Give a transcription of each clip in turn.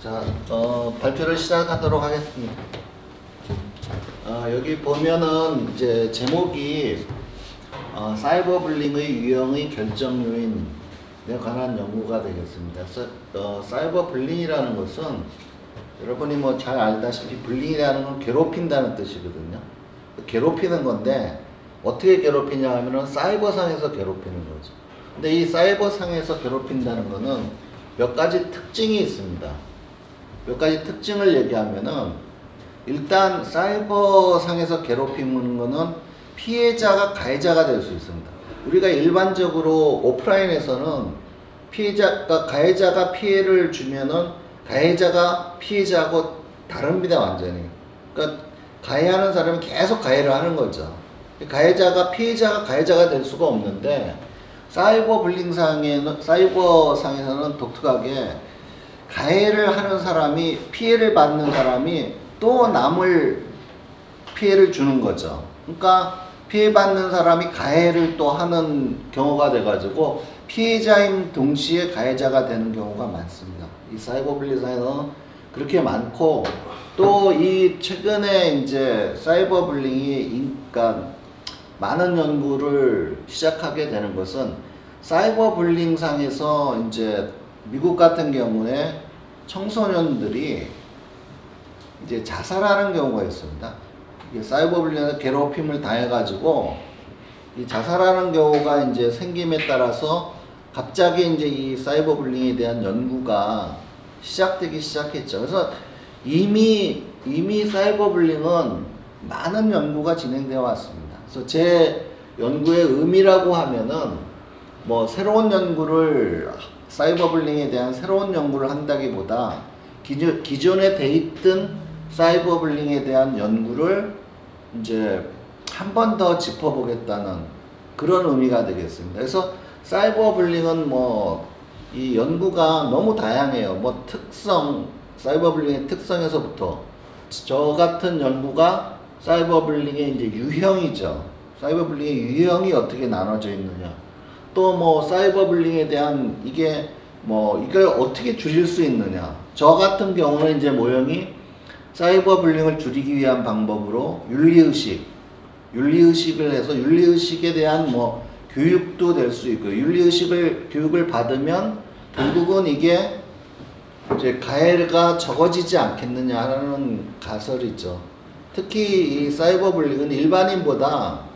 자, 발표를 시작하도록 하겠습니다. 여기 보면은 이제 제목이 사이버 불링의 유형의 결정 요인에 관한 연구가 되겠습니다. 그래서 사이버 불링이라는 것은 여러분이 뭐 잘 알다시피 불링이라는 건 괴롭힌다는 뜻이거든요. 괴롭히는 건데 어떻게 괴롭히냐 하면은 사이버상에서 괴롭히는 거죠. 근데 이 사이버상에서 괴롭힌다는 거는 몇 가지 특징이 있습니다. 몇 가지 특징을 얘기하면은 일단 사이버상에서 괴롭히는 거는 피해자가 가해자가 될 수 있습니다. 우리가 일반적으로 오프라인에서는 가해자가 피해를 주면은 가해자가 피해자하고 다릅니다, 완전히. 그러니까 가해하는 사람은 계속 가해를 하는 거죠. 가해자가 피해자가 가해자가 될 수가 없는데 사이버상에서는 독특하게 가해를 하는 사람이 피해를 받는 사람이 또 남을 피해를 주는 거죠. 그러니까 피해받는 사람이 가해를 또 하는 경우가 돼가지고 피해자인 동시에 가해자가 되는 경우가 많습니다. 이 사이버 불링상에서는 그렇게 많고 또 이 최근에 이제 사이버 불링이 그러니까 많은 연구를 시작하게 되는 것은 사이버 불링상에서 이제 미국 같은 경우에 청소년들이 이제 자살하는 경우가 있습니다. 사이버 불링에서 괴롭힘을 당해가지고 이 자살하는 경우가 이제 생김에 따라서 갑자기 이제 이 사이버 불링에 대한 연구가 시작되기 시작했죠. 그래서 이미 사이버 불링은 많은 연구가 진행되어 왔습니다. 그래서 제 연구의 의미라고 하면은 뭐 새로운 연구를 사이버 불링에 대한 새로운 연구를 한다기보다 기존에 돼 있던 사이버 불링에 대한 연구를 이제 한 번 더 짚어보겠다는 그런 의미가 되겠습니다. 그래서 사이버 불링은 뭐 이 연구가 너무 다양해요. 뭐 사이버 불링의 특성에서부터 저 같은 연구가 사이버 불링의 이제 유형이죠. 사이버 불링의 유형이 어떻게 나눠져 있느냐. 또 뭐 사이버 불링에 대한 이게 뭐 이걸 어떻게 줄일 수 있느냐. 저 같은 경우는 이제 모형이 사이버 불링을 줄이기 위한 방법으로 윤리의식을 해서 윤리의식에 대한 뭐 교육도 될 수 있고 교육을 받으면 결국은 이게 이제 가해가 적어지지 않겠느냐라는 가설이죠. 특히 이 사이버 불링은 일반인보다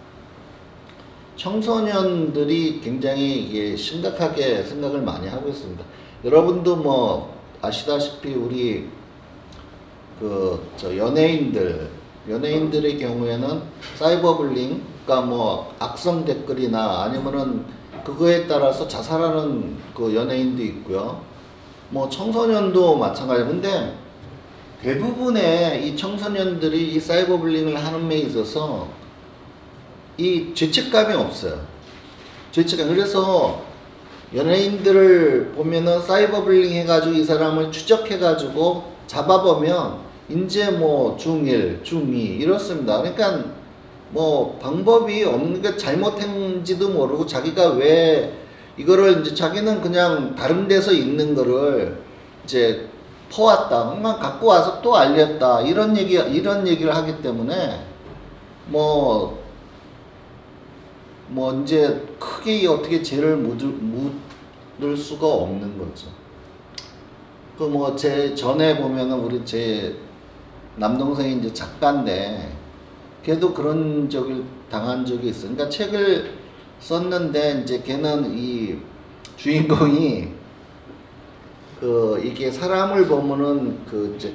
청소년들이 굉장히 이게 심각하게 생각을 많이 하고 있습니다. 여러분도 뭐 아시다시피 우리 연예인들의 경우에는 사이버 불링, 그러니까 뭐 악성 댓글이나 아니면은 그거에 따라서 자살하는 그 연예인도 있고요. 뭐 청소년도 마찬가지예요. 근데 대부분의 이 청소년들이 이 사이버 불링을 하는 데 있어서 이 죄책감이 없어요. 죄책감. 그래서 연예인들을 보면은 사이버 불링 해가지고 이 사람을 추적해가지고 잡아보면 이제 뭐 중1, 중2 이렇습니다. 그러니까 뭐 방법이 없는 게 잘못했는지도 모르고 자기가 왜 이거를 이제 자기는 그냥 다른 데서 있는 거를 이제 퍼왔다. 그냥 갖고 와서 또 알렸다. 이런 얘기를 하기 때문에 뭐 이제 크게 어떻게 죄를 묻을 수가 없는 거죠. 그 뭐 제 전에 보면은 우리 제 남동생이 이제 작가인데 걔도 그런 적을 당한 적이 있어. 그러니까 책을 썼는데 이제 걔는 이 주인공이 이게 사람을 보면은 이제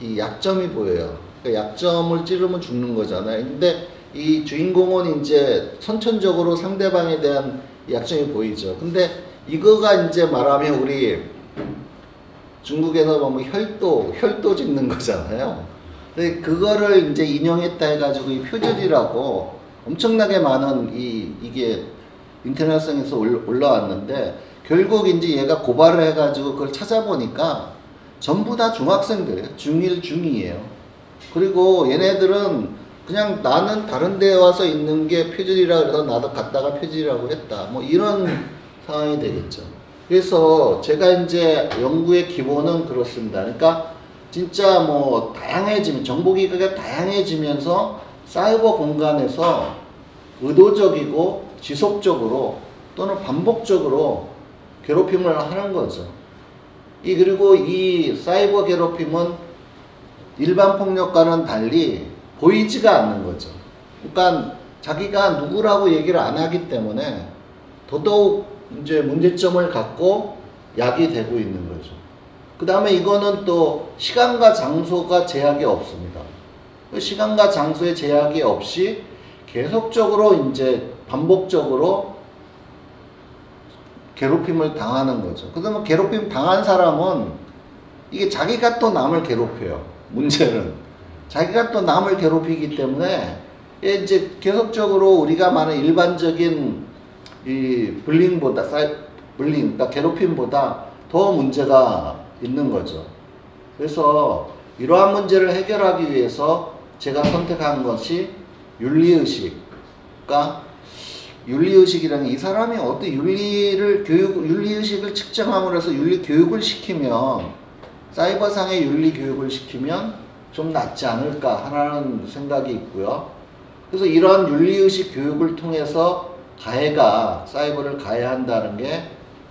이 약점이 보여요. 그러니까 약점을 찌르면 죽는 거잖아요. 근데 이 주인공은 이제 선천적으로 상대방에 대한 약점이 보이죠. 근데 이거가 이제 말하면 우리 중국에서 보면 혈도 짓는 거잖아요. 근데 그거를 이제 인용했다 해가지고 이 표절이라고 엄청나게 많은 이게 인터넷상에서 올라왔는데 결국 이제 얘가 고발을 해가지고 그걸 찾아보니까 전부 다 중학생들이에요. 중1, 중2예요. 그리고 얘네들은 그냥 나는 다른 데 와서 있는 게 표절이라 그래서 나도 갔다가 표절이라고 했다. 뭐 이런 상황이 되겠죠. 그래서 제가 이제 연구의 기본은 그렇습니다. 그러니까 진짜 뭐 다양해지면, 정보기기가 다양해지면서 사이버 공간에서 의도적이고 지속적으로 또는 반복적으로 괴롭힘을 하는 거죠. 그리고 이 사이버 괴롭힘은 일반 폭력과는 달리 보이지가 않는 거죠. 그러니까 자기가 누구라고 얘기를 안 하기 때문에 더더욱 이제 문제점을 갖고 야기되고 있는 거죠. 그 다음에 이거는 또 시간과 장소가 제약이 없습니다. 시간과 장소의 제약이 없이 계속적으로 이제 반복적으로 괴롭힘을 당하는 거죠. 그러면 괴롭힘 당한 사람은 이게 자기가 또 남을 괴롭혀요. 문제는 자기가 또 남을 괴롭히기 때문에 이제 계속적으로 우리가 말하는 일반적인 이 불링보다 그러니까 괴롭힘보다 더 문제가 있는 거죠. 그래서 이러한 문제를 해결하기 위해서 제가 선택한 것이 윤리의식. 그러니까 윤리의식이라는 이 사람이 어떤 윤리의식을 측정함으로 해서 윤리 교육을 시키면, 사이버상의 윤리 교육을 시키면 좀 낫지 않을까 하는 생각이 있고요. 그래서 이러한 윤리의식 교육을 통해서 사이버를 가해한다는 게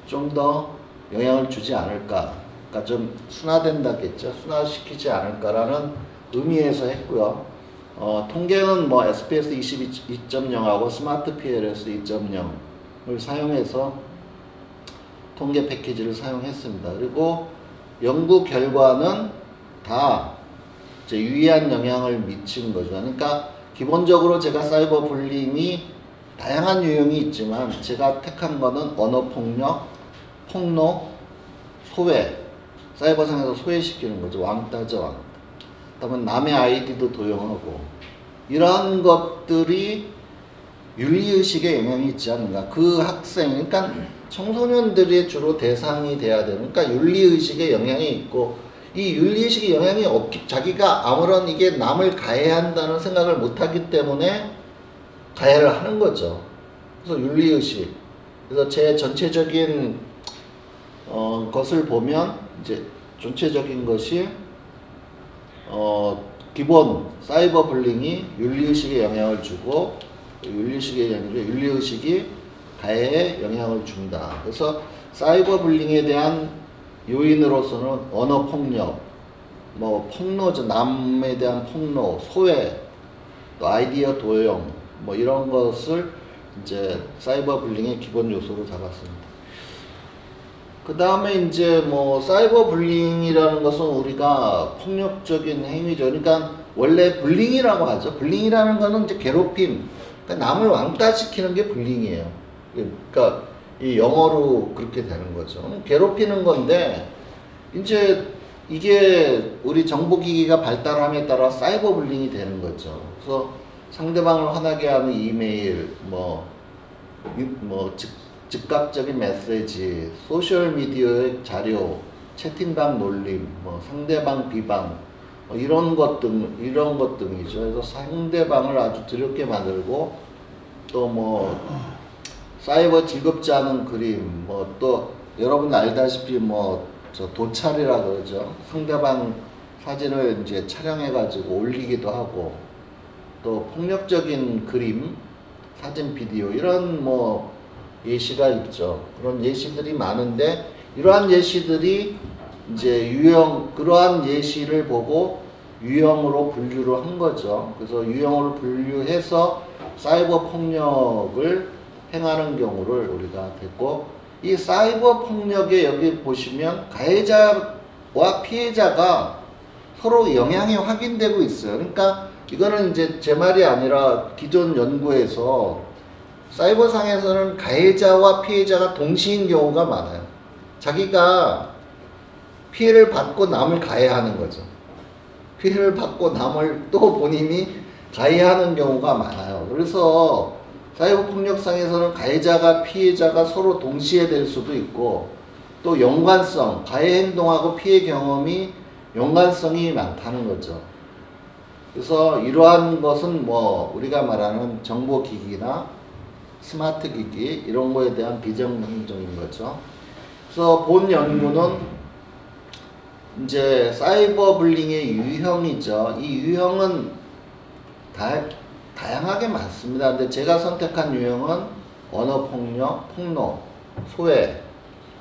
좀 더 영향을 주지 않을까. 그러니까 좀 순화된다겠죠. 순화시키지 않을까라는 의미에서 했고요. 통계는 뭐 SPS 22.0하고 스마트 PLS 2.0을 사용해서 통계 패키지를 사용했습니다. 그리고 연구 결과는 다 이제 유의한 영향을 미친 거죠. 그러니까 기본적으로 제가 사이버 불링이 다양한 유형이 있지만 제가 택한 거는 언어폭력, 폭로, 소외, 사이버상에서 소외시키는 거죠. 왕따죠, 왕따. 그다음에 남의 아이디도 도용하고, 이러한 것들이 윤리의식에 영향이 있지 않는가. 그 학생, 그러니까 청소년들이 주로 대상이 돼야 되는, 그러니까 윤리의식에 영향이 있고, 이 윤리의식에 영향이 없기, 자기가 아무런 이게 남을 가해한다는 생각을 못하기 때문에 가해를 하는 거죠. 그래서 윤리의식. 그래서 제 전체적인 것을 보면 이제 전체적인 것이 기본 사이버 불링이 윤리의식에 영향을 주고, 윤리의식이 가해에 영향을 준다. 그래서 사이버 불링에 대한 요인으로서는 언어폭력, 뭐 폭로죠. 남에 대한 폭로, 소외, 또 아이디어 도용, 뭐 이런 것을 이제 사이버 불링의 기본 요소로 잡았습니다. 그 다음에 이제 뭐 사이버 불링이라는 것은 우리가 폭력적인 행위죠. 그러니까 원래 불링이라고 하죠. 불링이라는 거는 이제 괴롭힘, 그러니까 남을 왕따시키는 게 불링이에요. 그러니까 이 영어로 그렇게 되는 거죠. 괴롭히는 건데, 이제 이게 우리 정보기기가 발달함에 따라 사이버 불링이 되는 거죠. 그래서 상대방을 화나게 하는 이메일, 즉각적인 메시지, 소셜미디어의 자료, 채팅방 놀림, 상대방 비방, 이런 것 등이죠. 그래서 상대방을 아주 두렵게 만들고, 또 사이버 즐겁지 않은 그림, 또 여러분 알다시피 저 도찰이라 그러죠. 상대방 사진을 이제 촬영해가지고 올리기도 하고, 또 폭력적인 그림, 사진, 비디오, 이런 예시가 있죠. 그런 예시들이 많은데, 이러한 예시들이 이제 그러한 예시를 보고 유형으로 분류를 한 거죠. 그래서 유형으로 분류해서 사이버 폭력을 행하는 경우를 우리가 됐고, 이 사이버 폭력에 여기 보시면 가해자와 피해자가 서로 영향이 확인되고 있어요. 그러니까 이거는 이제 제 말이 아니라 기존 연구에서 사이버상에서는 가해자와 피해자가 동시인 경우가 많아요. 자기가 피해를 받고 남을 가해하는 거죠. 피해를 받고 남을 또 본인이 가해하는 경우가 많아요. 그래서 사이버 폭력상에서는 가해자가 피해자가 서로 동시에 될 수도 있고, 또 연관성, 가해 행동하고 피해 경험이 연관성이 많다는 거죠. 그래서 이러한 것은 우리가 말하는 정보기기나 스마트 기기, 이런 거에 대한 비정상적인 거죠. 그래서 본 연구는 이제 사이버 불링의 유형이죠. 이 유형은 다양하게 많습니다. 근데 제가 선택한 유형은 언어폭력, 폭로, 소외,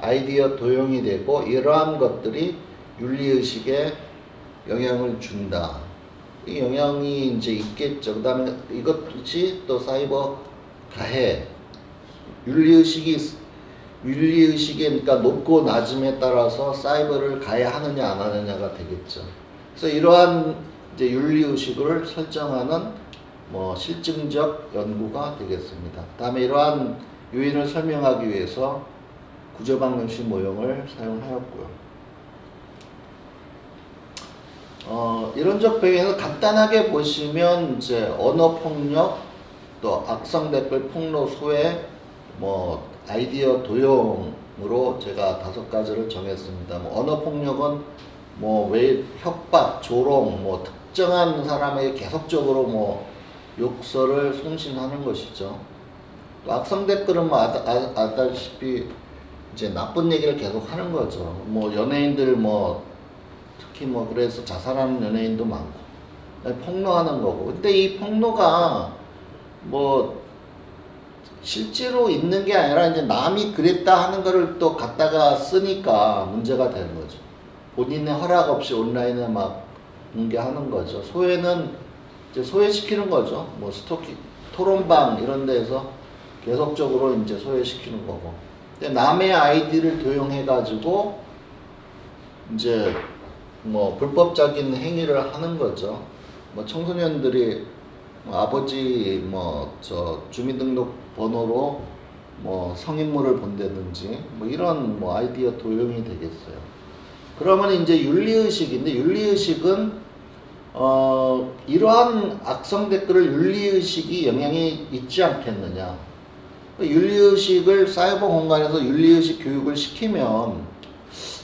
아이디어 도용이 되고 이러한 것들이 윤리의식에 영향을 준다. 이 영향이 이제 있겠죠. 그 다음에 이것이 또 사이버 가해. 윤리의식이 그러니까 높고 낮음에 따라서 사이버를 가해하느냐 안 하느냐가 되겠죠. 그래서 이러한 이제 윤리의식을 설정하는 뭐 실증적 연구가 되겠습니다. 다음에 이러한 요인을 설명하기 위해서 구조방정식 모형을 사용하였고요. 이론적 배경에서 간단하게 보시면 이제 언어폭력, 또 악성 댓글 폭로 소외, 뭐 아이디어 도용으로 제가 5가지를 정했습니다. 뭐 언어폭력은 뭐 왜 협박, 조롱, 뭐 특정한 사람에게 계속적으로 뭐 욕설을 송신하는 것이죠. 또 악성 댓글은 뭐 아다시피 이제 나쁜 얘기를 계속 하는 거죠. 뭐 연예인들 뭐 특히 뭐 그래서 자살하는 연예인도 많고 폭로하는 거고. 근데 이 폭로가 뭐 실제로 있는 게 아니라 이제 남이 그랬다 하는 거를 또 갖다가 쓰니까 문제가 되는 거죠. 본인의 허락 없이 온라인에 막 공개하는 거죠. 소외는 이제 소외시키는 거죠. 뭐 토론방 이런 데에서 계속적으로 이제 소외시키는 거고. 근데 남의 아이디를 도용해 가지고 이제 뭐 불법적인 행위를 하는 거죠. 뭐 청소년들이 뭐 아버지 뭐 저 주민등록 번호로 뭐 성인물을 본다든지 뭐 이런 뭐 아이디어 도용이 되겠어요. 그러면 이제 윤리의식인데, 윤리의식은 이러한 악성 댓글을 윤리의식이 영향이 있지 않겠느냐. 윤리의식을 사이버 공간에서 윤리의식 교육을 시키면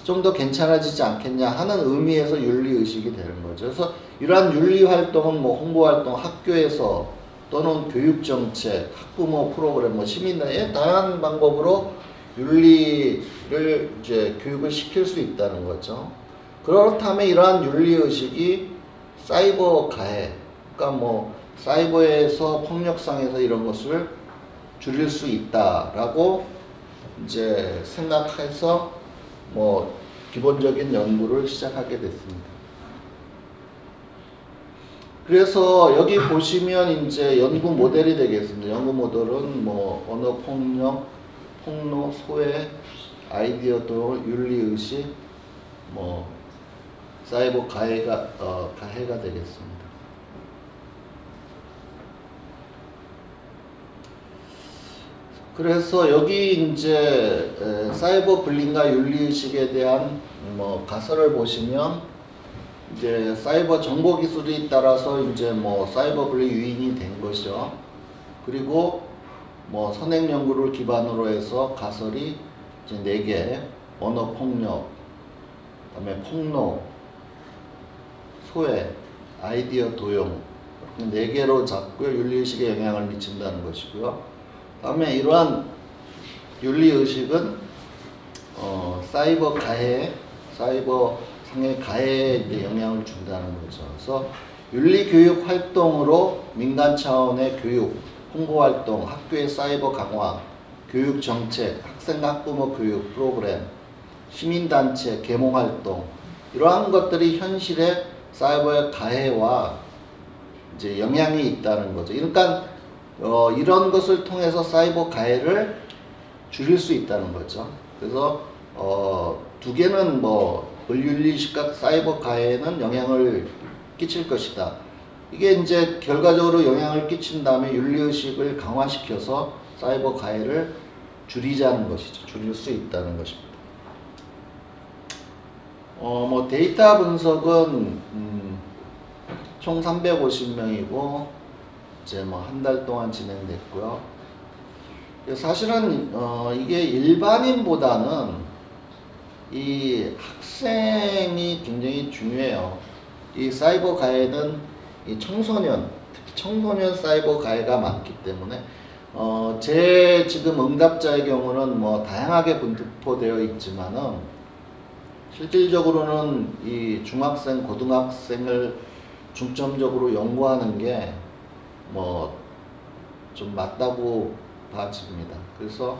좀 더 괜찮아지지 않겠냐 하는 의미에서 윤리의식이 되는 거죠. 그래서 이러한 윤리활동은 뭐 홍보활동, 학교에서 또는 교육정책, 학부모 프로그램, 뭐 시민단체 다양한 방법으로 윤리를 이제 교육을 시킬 수 있다는 거죠. 그렇다면 이러한 윤리의식이 사이버 가해, 그러니까 뭐 사이버에서 폭력상에서 이런 것을 줄일 수 있다라고 이제 생각해서 뭐 기본적인 연구를 시작하게 됐습니다. 그래서 여기 보시면 이제 연구 모델이 되겠습니다. 연구 모델은 뭐 언어 폭력, 폭로, 소외, 아이디어 도용, 윤리의식, 뭐 사이버 가해가 되겠습니다. 그래서 여기 이제 사이버 불링과 윤리의식에 대한 뭐 가설을 보시면 이제 사이버 정보 기술이 따라서 이제 뭐 사이버 불링 유인이 된 것이죠. 그리고 뭐 선행 연구를 기반으로 해서 가설이 이제 4개, 언어 폭력, 그다음에 폭로, 소외, 아이디어 도용 4개로 잡고요. 윤리의식에 영향을 미친다는 것이고요. 다음에 이러한 윤리의식은 사이버 가해, 사이버 상의 가해에 이제 영향을 준다는 거죠. 그래서 윤리교육 활동으로 민간 차원의 교육, 홍보활동, 학교의 사이버 강화, 교육정책, 학생과 학부모 교육 프로그램, 시민단체, 계몽활동 이러한 것들이 현실의 사이버의 가해와 이제 영향이 있다는 거죠. 그러니까 이런 것을 통해서 사이버 가해를 줄일 수 있다는 거죠. 그래서 2개는 뭐 윤리의식과 사이버 가해는 영향을 끼칠 것이다. 이게 이제 결과적으로 영향을 끼친 다음에 윤리의식을 강화시켜서 사이버 가해를 줄이자는 것이죠. 줄일 수 있다는 것입니다. 뭐 데이터 분석은 총 350명이고 이제 뭐 한 달 동안 진행됐고요. 사실은 이게 일반인보다는 이 학생이 굉장히 중요해요. 이 사이버 가해는 이 청소년, 특히 청소년 사이버 가해가 많기 때문에 제 지금 응답자의 경우는 뭐 다양하게 분포되어 있지만은 실질적으로는 이 중학생, 고등학생을 중점적으로 연구하는 게 뭐 좀 맞다고 봐집니다. 그래서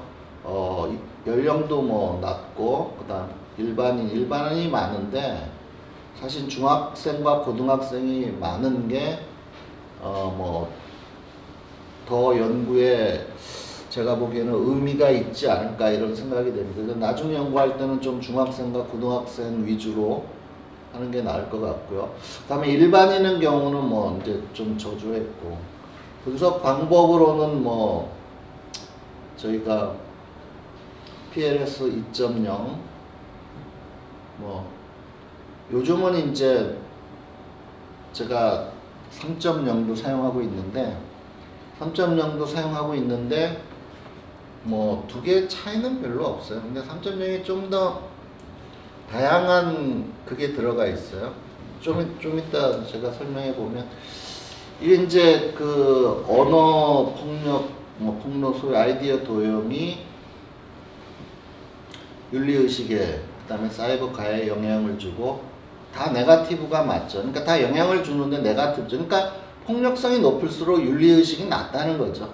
연령도 뭐 낮고 그다음 일반인이 많은데 사실 중학생과 고등학생이 많은 게 뭐 더 연구에 제가 보기에는 의미가 있지 않을까 이런 생각이 됩니다. 그래서 나중에 연구할 때는 좀 중학생과 고등학생 위주로 하는 게 나을 것 같고요. 그다음에 일반인의 경우는 뭐 이제 좀 저조했고, 분석 방법으로는 뭐 저희가 PLS 2.0 뭐 요즘은 이제 제가 3.0도 사용하고 있는데 뭐 두 개 차이는 별로 없어요. 근데 3.0이 좀 더 다양한 그게 들어가 있어요. 좀 이따 제가 설명해 보면 이게 이제 그 언어 폭력, 뭐 폭로, 소위 아이디어 도용이 윤리의식에 그다음에 사이버 가해에 영향을 주고 다 네거티브가 맞죠. 그러니까 다 영향을 주는데 네거티브죠. 그러니까 폭력성이 높을수록 윤리의식이 낮다는 거죠.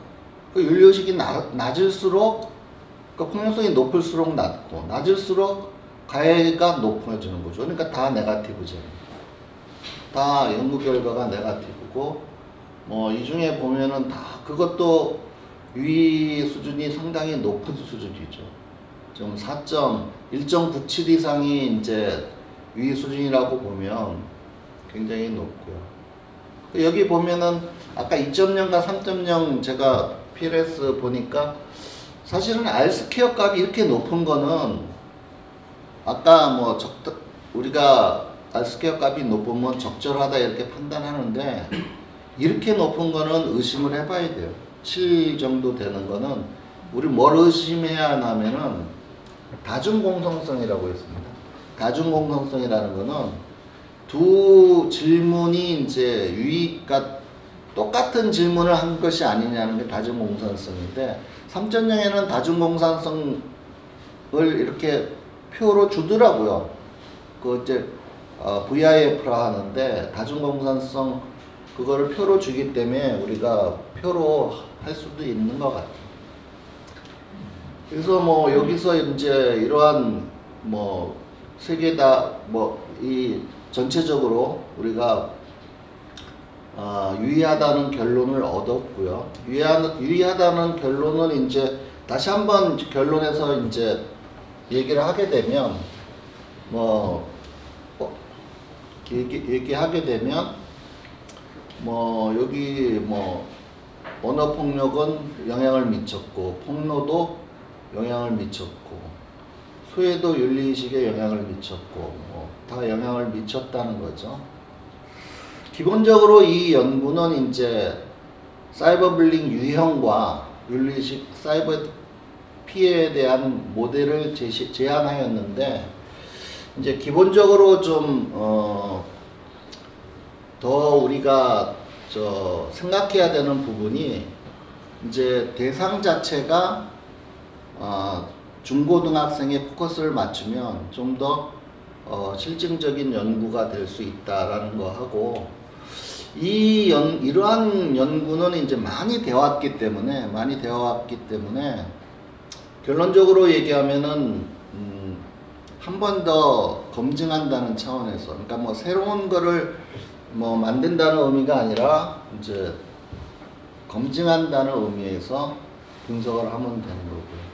그 윤리의식이 낮을수록 그 폭력성이 높을수록 낮고 낮을수록 가해가 높아지는 거죠. 그러니까 다 네거티브죠. 다 연구 결과가 네거티브고 뭐 이 중에 보면은 다 그것도 유의 수준이 상당히 높은 수준이죠. 좀 1.97 이상이 이제 유의 수준이라고 보면 굉장히 높고요. 여기 보면은 아까 2.0과 3.0 제가 PLS 보니까 사실은 R 스퀘어 값이 이렇게 높은 거는 아까 뭐 우리가 R 스퀘어 값이 높으면 적절하다 이렇게 판단하는데 이렇게 높은 거는 의심을 해봐야 돼요. 7 정도 되는 거는 우리 뭘 의심해야 하냐면은 다중공성성이라고 했습니다. 다중공성성이라는 거는 두 질문이 이제 그러니까 똑같은 질문을 한 것이 아니냐는 게 다중공산성인데 3.0에는 다중공산성을 이렇게 표로 주더라고요. 그 이제 VIF라 하는데 다중공산성 그거를 표로 주기 때문에 우리가 표로 할 수도 있는 것 같아요. 그래서 뭐 여기서 이제 이러한 뭐 세 개 다 뭐 이 전체적으로 우리가 유의하다는 결론을 얻었고요. 유의하다는 결론은 이제 다시 한번 결론에서 이제 얘기를 하게 되면 뭐 얘기하게 되면 뭐 여기 뭐 언어 폭력은 영향을 미쳤고 폭로도 영향을 미쳤고 소외도 윤리의식에 영향을 미쳤고 뭐 다 영향을 미쳤다는 거죠. 기본적으로 이 연구는 이제 사이버 불링 유형과 윤리의식 사이버 피해에 대한 모델을 제안하였는데 이제 기본적으로 좀 더 우리가 생각해야 되는 부분이 이제 대상 자체가 중고등학생의 포커스를 맞추면 좀 더 실증적인 연구가 될 수 있다라는 거 하고 이러한 연구는 이제 많이 되어 왔기 때문에 결론적으로 얘기하면은 한 번 더 검증한다는 차원에서 그러니까 뭐 새로운 거를 뭐 만든다는 의미가 아니라 이제 검증한다는 의미에서 분석을 하면 되는 거고요.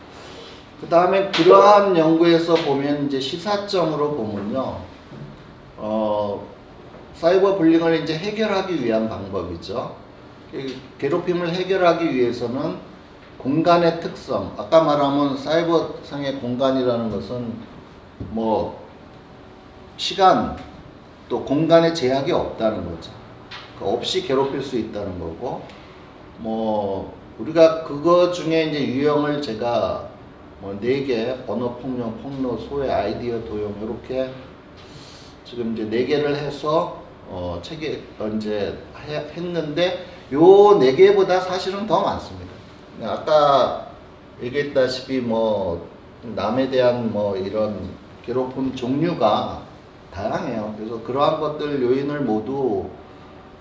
그 다음에 그러한 연구에서 보면 이제 시사점으로 보면요, 사이버 불링을 이제 해결하기 위한 방법이죠. 괴롭힘을 해결하기 위해서는 공간의 특성, 아까 말하면 사이버상의 공간이라는 것은 뭐 시간 또 공간의 제약이 없다는 거죠. 없이 괴롭힐 수 있다는 거고, 뭐 우리가 그거 중에 이제 유형을 제가 뭐 4개, 언어폭력, 폭로, 소외, 아이디어 도용 이렇게 지금 이제 4개를 해서 책에 이제 했는데 요 4개보다 사실은 더 많습니다. 아까 얘기했다시피 뭐 남에 대한 뭐 이런 괴롭힘 종류가 다양해요. 그래서 그러한 것들 요인을 모두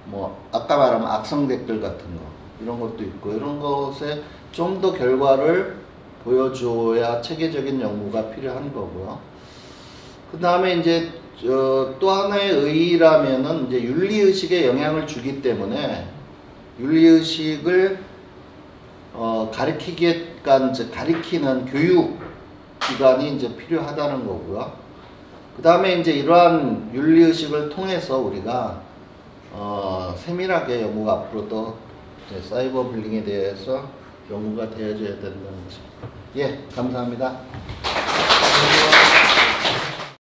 뭐 아까 말한 악성 댓글 같은 거 이런 것도 있고 이런 것에 좀 더 결과를 보여줘야 체계적인 연구가 필요한 거고요. 그 다음에 이제 또 하나의 의의라면은 이제 윤리의식에 영향을 주기 때문에 윤리의식을 가리키는 교육 기관이 이제 필요하다는 거고요. 그 다음에 이제 이러한 윤리의식을 통해서 우리가 세밀하게 연구가 앞으로도 사이버 불링에 대해서 연구가 되어져야 된다는 거죠. 예, 감사합니다.